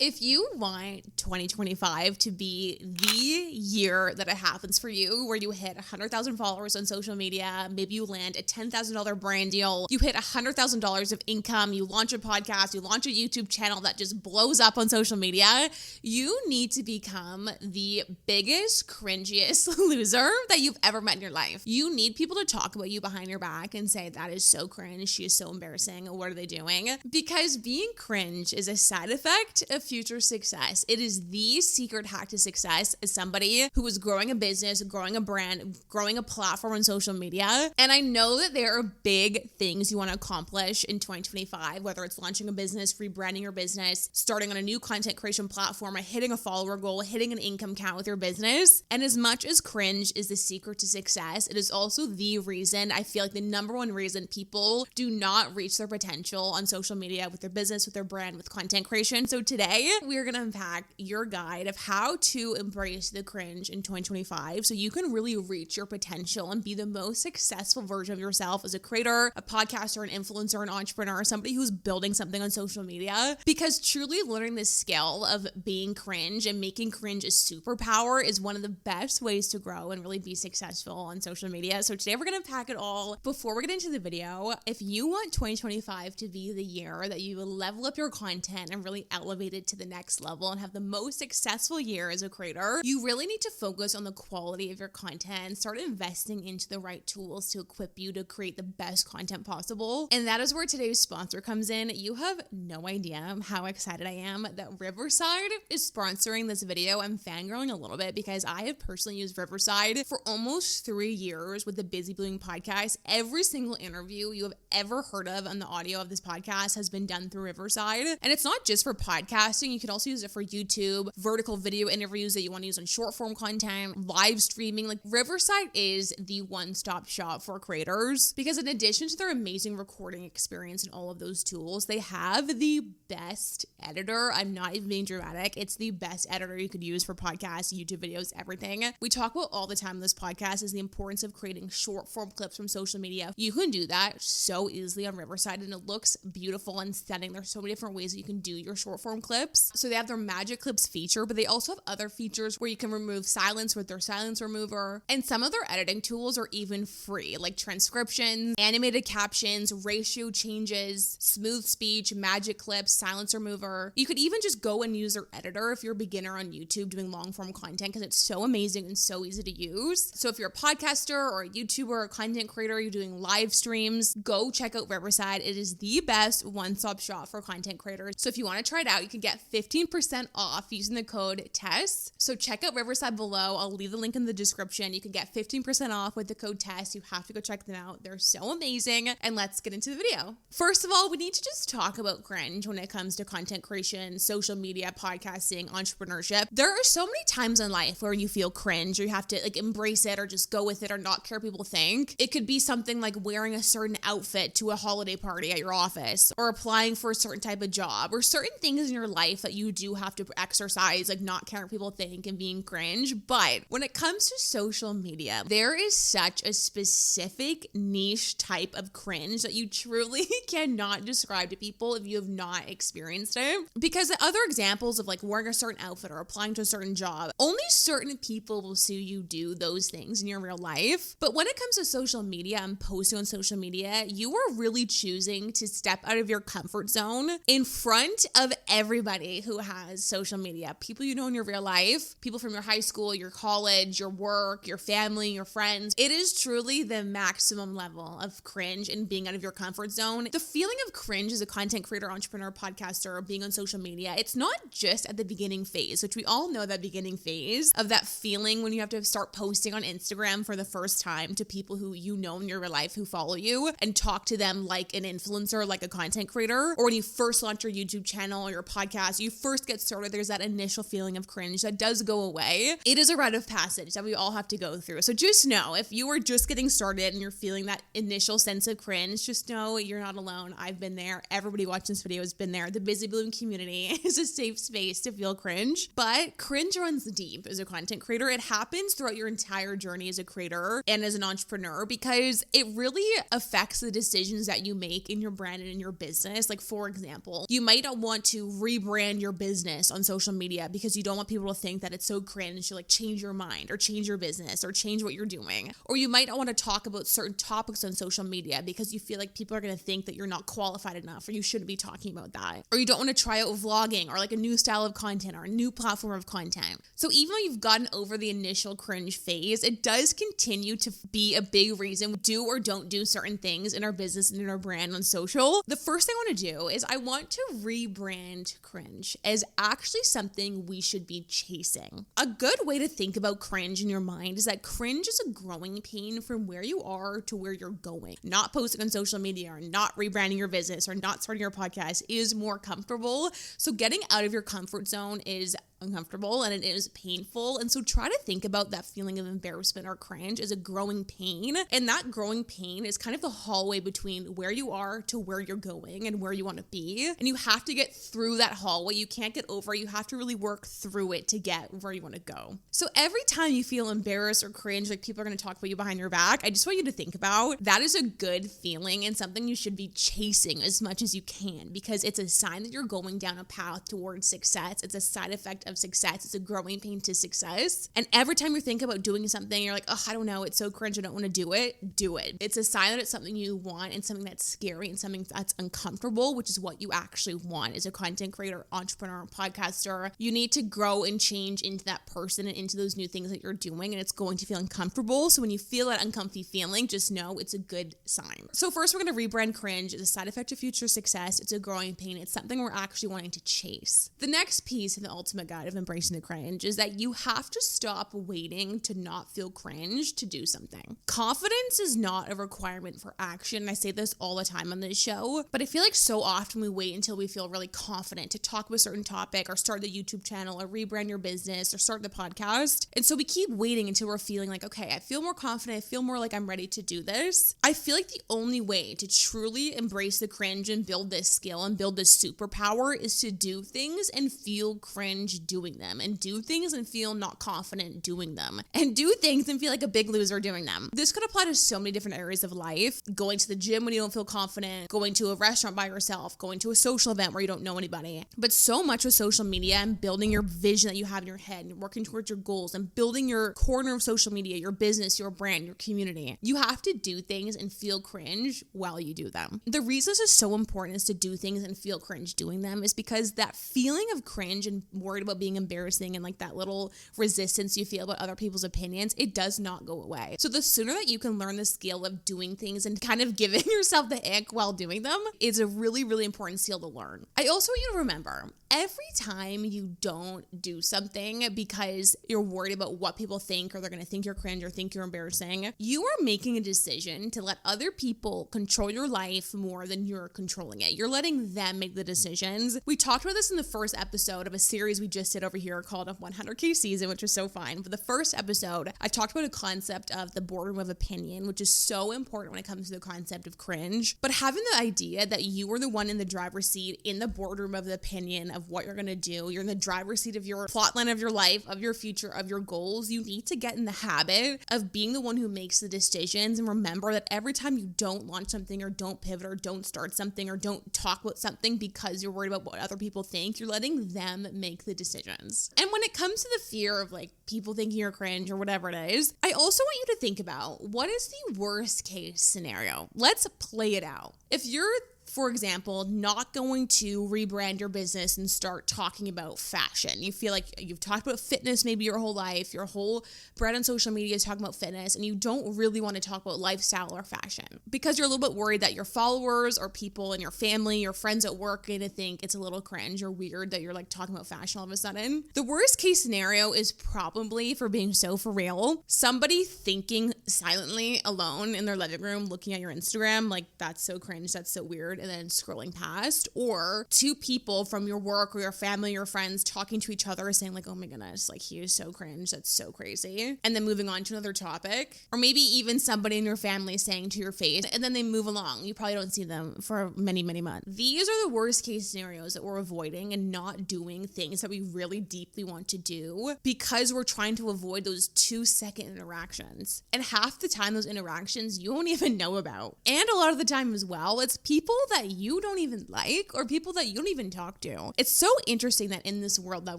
If you want 2025 to be the year that it happens for you, where you hit 100,000 followers on social media, maybe you land a $10,000 brand deal, you hit $100,000 of income, you launch a podcast, you launch a YouTube channel that just blows up on social media, you need to become the biggest, cringiest loser that you've ever met in your life. You need people to talk about you behind your back and say, that is so cringe, she is so embarrassing, what are they doing? Because being cringe is a side effect of future success. It is the secret hack to success as somebody who is growing a business, growing a brand, growing a platform on social media. And I know that there are big things you want to accomplish in 2025, whether it's launching a business, rebranding your business, starting on a new content creation platform, or hitting a follower goal, hitting an income count with your business. And as much as cringe is the secret to success, it is also the reason, I feel like the number one reason people do not reach their potential on social media with their business, with their brand, with content creation. So today, we're going to unpack your guide of how to embrace the cringe in 2025 so you can really reach your potential and be the most successful version of yourself as a creator, a podcaster, an influencer, an entrepreneur, somebody who's building something on social media. Because truly learning this skill of being cringe and making cringe a superpower is one of the best ways to grow and really be successful on social media. So today we're going to unpack it all. Before we get into the video, if you want 2025 to be the year that you level up your content and really elevate it to the next level and have the most successful year as a creator, you really need to focus on the quality of your content, start investing into the right tools to equip you to create the best content possible. And that is where today's sponsor comes in. You have no idea how excited I am that Riverside is sponsoring this video. I'm fangirling a little bit because I have personally used Riverside for almost 3 years with the Busy Blooming podcast. Every single interview you have ever heard of on the audio of this podcast has been done through Riverside. And it's not just for podcasting. You can also use it for YouTube, vertical video interviews that you want to use on short form content, live streaming. Like Riverside is the one-stop shop for creators because in addition to their amazing recording experience and all of those tools, they have the best editor. I'm not even being dramatic. It's the best editor you could use for podcasts, YouTube videos, everything. We talk about all the time in this podcast is the importance of creating short form clips from social media. You can do that so easily on Riverside and it looks beautiful and stunning. There's so many different ways that you can do your short form clips. So they have their Magic Clips feature, but they also have other features where you can remove silence with their silence remover. And some of their editing tools are even free, like transcriptions, animated captions, ratio changes, smooth speech, Magic Clips, silence remover. You could even just go and use their editor if you're a beginner on YouTube doing long form content because it's so amazing and so easy to use. So if you're a podcaster or a YouTuber or a content creator, you're doing live streams, go check out Riverside. It is the best one-stop shop for content creators. So if you want to try it out, you can get 15% off using the code TESS. So check out Riverside below. I'll leave the link in the description. You can get 15% off with the code TESS. You have to go check them out. They're so amazing. And let's get into the video. First of all, we need to just talk about cringe when it comes to content creation, social media, podcasting, entrepreneurship. There are so many times in life where you feel cringe or you have to like embrace it or just go with it or not care what people think. It could be something like wearing a certain outfit to a holiday party at your office or applying for a certain type of job or certain things in your life that you do have to exercise, like not caring what people think and being cringe. But when it comes to social media, there is such a specific niche type of cringe that you truly cannot describe to people if you have not experienced it. Because the other examples of like wearing a certain outfit or applying to a certain job, only certain people will see you do those things in your real life. But when it comes to social media and posting on social media, you are really choosing to step out of your comfort zone in front of everybody who has social media. People you know in your real life, people from your high school, your college, your work, your family, your friends. It is truly the maximum level of cringe and being out of your comfort zone. The feeling of cringe as a content creator, entrepreneur, podcaster, or being on social media, it's not just at the beginning phase, which we all know that beginning phase of that feeling when you have to start posting on Instagram for the first time to people who you know in your real life who follow you and talk to them like an influencer, like a content creator, or when you first launch your YouTube channel or your podcast, you first get started, there's that initial feeling of cringe that does go away. It is a rite of passage that we all have to go through. So just know, if you are just getting started and you're feeling that initial sense of cringe, just know you're not alone. I've been there. Everybody watching this video has been there. The Busy Bloom community is a safe space to feel cringe, but cringe runs deep as a content creator. It happens throughout your entire journey as a creator and as an entrepreneur because it really affects the decisions that you make in your brand and in your business. Like for example, you might want to rebrand rebrand your business on social media because you don't want people to think that it's so cringe to like change your mind or change your business or change what you're doing. Or you might not want to talk about certain topics on social media because you feel like people are going to think that you're not qualified enough or you shouldn't be talking about that. Or you don't want to try out vlogging or like a new style of content or a new platform of content. So even though you've gotten over the initial cringe phase, it does continue to be a big reason we do or don't do certain things in our business and in our brand on social. The first thing I want to do is I want to rebrand cringe as actually something we should be chasing. A good way to think about cringe in your mind is that cringe is a growing pain from where you are to where you're going. Not posting on social media or not rebranding your business or not starting your podcast is more comfortable. So getting out of your comfort zone is uncomfortable and it is painful. And so try to think about that feeling of embarrassment or cringe as a growing pain. And that growing pain is kind of the hallway between where you are to where you're going and where you want to be. And you have to get through that hallway. You can't get over it. You have to really work through it to get where you want to go. So every time you feel embarrassed or cringe, like people are going to talk about you behind your back, I just want you to think about that is a good feeling and something you should be chasing as much as you can because it's a sign that you're going down a path towards success. It's a side effect of success. It's a growing pain to success. And every time you think about doing something, you're like, oh, I don't know, it's so cringe, I don't want to do it. Do it. It's a sign that it's something you want and something that's scary and something that's uncomfortable, which is what you actually want as a content creator, entrepreneur, podcaster. You need to grow and change into that person and into those new things that you're doing, and it's going to feel uncomfortable. So when you feel that uncomfy feeling, just know it's a good sign. So first, we're going to rebrand cringe as a side effect of future success. It's a growing pain. It's something we're actually wanting to chase. The next piece in the ultimate guide of embracing the cringe is that you have to stop waiting to not feel cringe to do something. Confidence is not a requirement for action. I say this all the time on this show, but I feel like so often we wait until we feel really confident to talk about a certain topic or start the YouTube channel or rebrand your business or start the podcast. And so we keep waiting until we're feeling like, okay, I feel more confident. I feel more like I'm ready to do this. I feel like the only way to truly embrace the cringe and build this skill and build this superpower is to do things and feel cringe doing them, and do things and feel not confident doing them, and do things and feel like a big loser doing them. This could apply to so many different areas of life. Going to the gym when you don't feel confident, going to a restaurant by yourself, going to a social event where you don't know anybody. But so much with social media and building your vision that you have in your head and working towards your goals and building your corner of social media, your business, your brand, your community. You have to do things and feel cringe while you do them. The reason this is so important is to do things and feel cringe doing them is because that feeling of cringe and worried about being embarrassing and like that little resistance you feel about other people's opinions, it does not go away. So the sooner that you can learn the skill of doing things and kind of giving yourself the ick while doing them is a really, really important skill to learn. I also want you to remember, every time you don't do something because you're worried about what people think or they're going to think you're cringe or think you're embarrassing, you are making a decision to let other people control your life more than you're controlling it. You're letting them make the decisions. We talked about this in the first episode of a series we just did over here called a 100K season, which was so fun. For the first episode, I talked about a concept of the boardroom of opinion, which is so important when it comes to the concept of cringe. But having the idea that you are the one in the driver's seat in the boardroom of the opinion of what you're going to do, you're in the driver's seat of your plotline of your life, of your future, of your goals, you need to get in the habit of being the one who makes the decisions. And remember that every time you don't launch something or don't pivot or don't start something or don't talk about something because you're worried about what other people think, you're letting them make the decisions. And when it comes to the fear of like people thinking you're cringe or whatever it is, I also want you to think about what is the worst case scenario. Let's play it out. If you're, for example, not going to rebrand your business and start talking about fashion. You feel like you've talked about fitness maybe your whole life, your whole brand on social media is talking about fitness, and you don't really want to talk about lifestyle or fashion because you're a little bit worried that your followers or people in your family, your friends at work are going to think it's a little cringe or weird that you're like talking about fashion all of a sudden. The worst case scenario is probably, for being so for real, somebody thinking silently alone in their living room looking at your Instagram like that's so cringe, that's so weird, and then scrolling past, or two people from your work or your family, your friends talking to each other saying like, oh my goodness, like he is so cringe, that's so crazy, and then moving on to another topic, or maybe even somebody in your family saying to your face, and then they move along. You probably don't see them for many, many months. These are the worst case scenarios that we're avoiding and not doing things that we really deeply want to do because we're trying to avoid those 2-second interactions. And half the time those interactions you won't even know about. And a lot of the time as well, it's people that you don't even like or people that you don't even talk to. It's so interesting that in this world that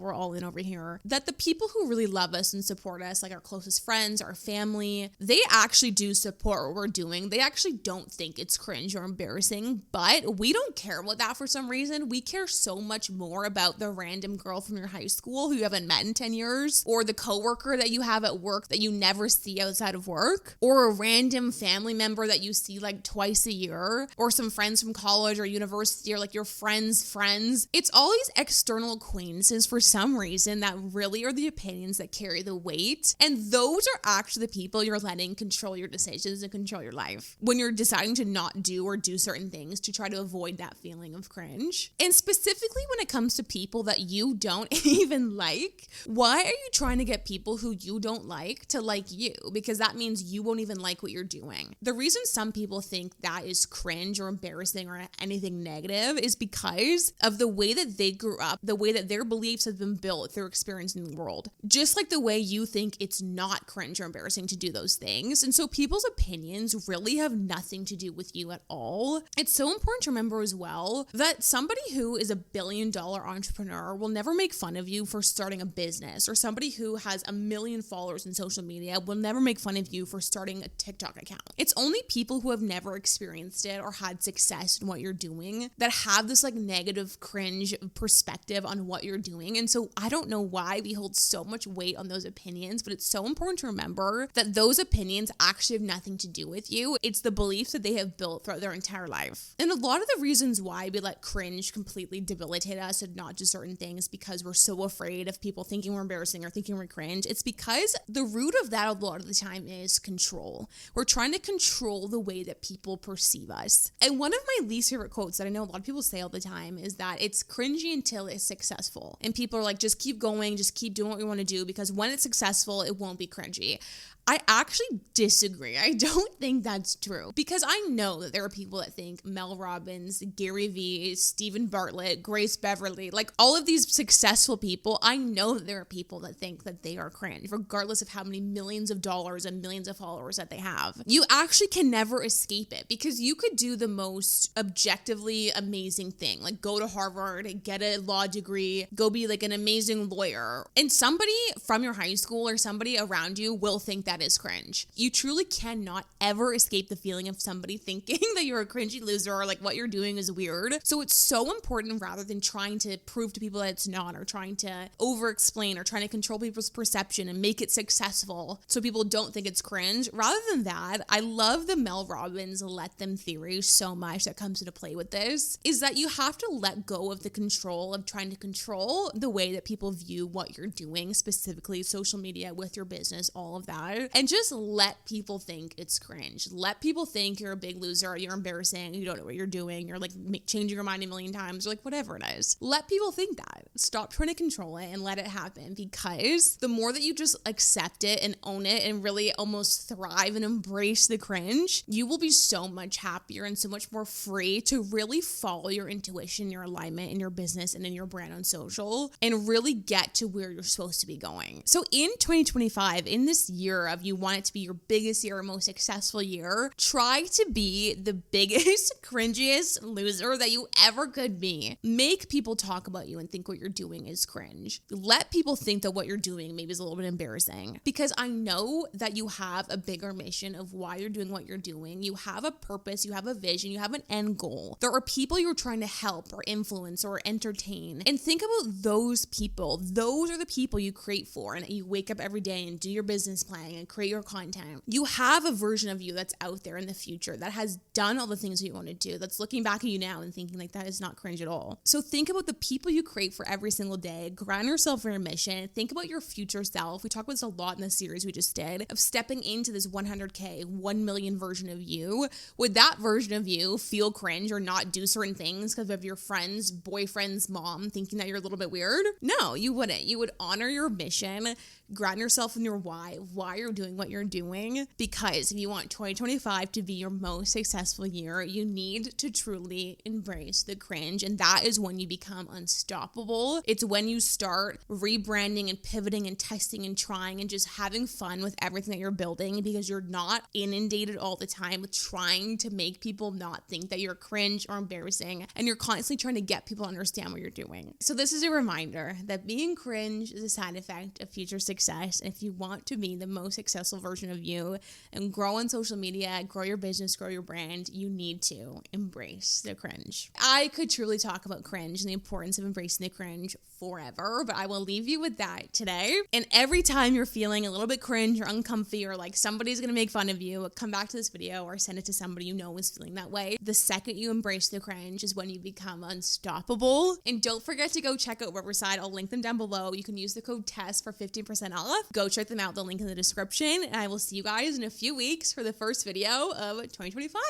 we're all in over here, that the people who really love us and support us, like our closest friends, our family, they actually do support what we're doing. They actually don't think it's cringe or embarrassing, but we don't care about that for some reason. We care so much more about the random girl from your high school who you haven't met in 10 years, or the coworker that you have at work that you never see outside of work, or a random family member that you see like twice a year, or some friends from college or university, or like your friends' friends. It's all these external acquaintances for some reason that really are the opinions that carry the weight. And those are actually the people you're letting control your decisions and control your life when you're deciding to not do or do certain things to try to avoid that feeling of cringe. And specifically when it comes to people that you don't even like, why are you trying to get people who you don't like to like you? Because that means you won't even like what you're doing. The reason some people think that is cringe or embarrassing or anything negative is because of the way that they grew up, the way that their beliefs have been built through experience in the world. Just like the way you think it's not cringe or embarrassing to do those things. And so people's opinions really have nothing to do with you at all. It's so important to remember as well that somebody who is $1 billion entrepreneur will never make fun of you for starting a business, or somebody who has 1 million followers in social media will never make fun of you for starting a TikTok account. It's only people who have never experienced it or had success in what you're doing that have this like negative cringe perspective on what you're doing. And so I don't know why we hold so much weight on those opinions, but it's so important to remember that those opinions actually have nothing to do with you. It's the beliefs that they have built throughout their entire life. And a lot of the reasons why we let cringe completely debilitate us and not do certain things because we're so afraid of people thinking we're embarrassing or thinking we're cringe, it's because the root of that a lot of the time is control. We're trying to control the way that people perceive us. And one of my least favorite quotes that I know a lot of people say all the time is that it's cringy until it's successful. And people are like, just keep going, just keep doing what you want to do, because when it's successful, it won't be cringy. I actually disagree. I don't think that's true, because I know that there are people that think Mel Robbins, Gary Vee, Stephen Bartlett, Grace Beverly, like all of these successful people, I know that there are people that think that they are cringe, regardless of how many millions of dollars and millions of followers that they have. You actually can never escape it, because you could do the most objectively amazing thing, like go to Harvard, get a law degree, go be like an amazing lawyer, and somebody from your high school or somebody around you will think that is cringe. You truly cannot ever escape the feeling of somebody thinking that you're a cringy loser or like what you're doing is weird. So it's so important, rather than trying to prove to people that it's not, or trying to over explain, or trying to control people's perception and make it successful so people don't think it's cringe. Rather than that, I love the Mel Robbins let them theory so much that comes into play with this, is that you have to let go of the control of trying to control the way that people view what you're doing, specifically social media, with your business, all of that. And just let people think it's cringe. Let people think you're a big loser, you're embarrassing, you don't know what you're doing, you're like changing your mind a million times, or like whatever it is. Let people think that. Stop trying to control it and let it happen, because the more that you just accept it and own it and really almost thrive and embrace the cringe, you will be so much happier and so much more free to really follow your intuition, your alignment in your business and in your brand on social, and really get to where you're supposed to be going. So in 2025, in this year of you want it to be your biggest year, most successful year, try to be the biggest, cringiest loser that you ever could be. Make people talk about you and think what you're doing is cringe. Let people think that what you're doing maybe is a little bit embarrassing, because I know that you have a bigger mission of why you're doing what you're doing. You have a purpose, you have a vision, you have an end goal. There are people you're trying to help or influence or entertain. And think about those people. Those are the people you create for, and you wake up every day and do your business plan and create your content. You have a version of you that's out there in the future that has done all the things that you want to do, that's looking back at you now and thinking like that is not cringe at all. So think about the people you create for every single day. Ground yourself for your mission. Think about your future self. We talk about this a lot in the series we just did, of stepping into this 100K, 1 million version of you. Would that version of you feel cringe or not do certain things because of your friend's boyfriend's mom thinking that you're a little bit weird? No, you wouldn't. You would honor your mission, ground yourself in your why you're start doing what you're doing, because if you want 2025 to be your most successful year, you need to truly embrace the cringe. And that is when you become unstoppable. It's when you start rebranding and pivoting and testing and trying and just having fun with everything that you're building, because you're not inundated all the time with trying to make people not think that you're cringe or embarrassing, and you're constantly trying to get people to understand what you're doing. So this is a reminder that being cringe is a side effect of future success. And if you want to be the most successful version of you and grow on social media, grow your business, grow your brand, you need to embrace the cringe. I could truly talk about cringe and the importance of embracing the cringe forever, but I will leave you with that today. And every time you're feeling a little bit cringe or uncomfy, or like somebody's gonna make fun of you, come back to this video or send it to somebody you know is feeling that way. The second you embrace the cringe is when you become unstoppable. And don't forget to go check out Riverside. I'll link them down below. You can use the code TESS for 15% off. Go check them out. The link in the description. And I will see you guys in a few weeks for the first video of 2025.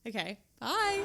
Okay, bye.